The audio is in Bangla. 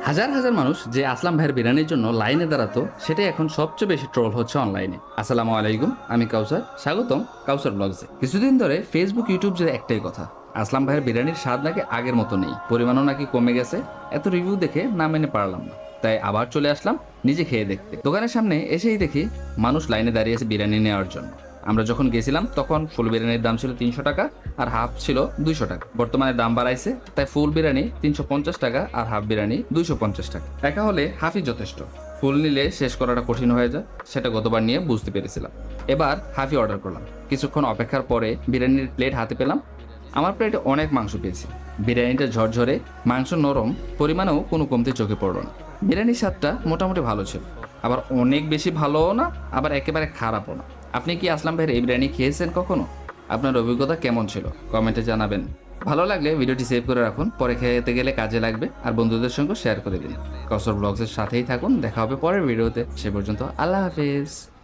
হাজার হাজার মানুষ যে আসলাম ভাইয়ের বিরিয়ানির জন্য লাইনে দাঁড়াতো সেটাই এখন সবচেয়ে বেশি ট্রোল হচ্ছে অনলাইনে। আসসালামু আলাইকুম, আমি কাউসার, স্বাগতম কাউসার ব্লগসে। কিছুদিন ধরে ফেসবুক ইউটিউব যে একটাই কথা, আসলাম ভাইয়ের বিরিয়ানির স্বাদ নাকি আগের মতো নেই, পরিমাণও নাকি কমে গেছে। এত রিভিউ দেখে না মেনে পারলাম না, তাই আবার চলে আসলাম নিজে খেয়ে দেখতে। দোকানের সামনে এসেই দেখি মানুষ লাইনে দাঁড়িয়ে আছে বিরিয়ানি নেওয়ার জন্য। আমরা যখন গেছিলাম তখন ফুল বিরিয়ানির দাম ছিল 300 টাকা আর হাফ ছিল 200 টাকা। বর্তমানে দাম বাড়াইছে, তাই ফুল বিরিয়ানি 350 টাকা আর হাফ বিরিয়ানি 250 টাকা। একা হলে হাফই যথেষ্ট, ফুল নিলে শেষ করাটা কঠিন হয়ে যায়, সেটা গতবার নিয়ে বুঝতে পেরেছিলাম। এবার হাফই অর্ডার করলাম। কিছুক্ষণ অপেক্ষার পরে বিরিয়ানির প্লেট হাতে পেলাম। আমার প্লেটে অনেক মাংস পেয়েছি। বিরিয়ানিটা ঝরঝরে, মাংস নরম, পরিমাণেও কোনো কমতি চোখে পড়ল না। বিরিয়ানির স্বাদটা মোটামুটি ভালো ছিল, আবার অনেক বেশি ভালোও না, আবার একেবারে খারাপও না। আপনি কি আসলাম ভাইয়ের এই বিরিয়ানি খেয়েছেন কখনো? আপনার অভিজ্ঞতা কেমন ছিল কমেন্টে জানাবেন। ভালো লাগলে ভিডিওটি সেভ করে রাখুন, পরে খেতে গেলে কাজে লাগবে, আর বন্ধুদের সঙ্গে শেয়ার করে দিন। কসর ব্লগসের সাথেই থাকুন, দেখা হবে পরের ভিডিওতে। সে পর্যন্ত আল্লাহ হাফেজ।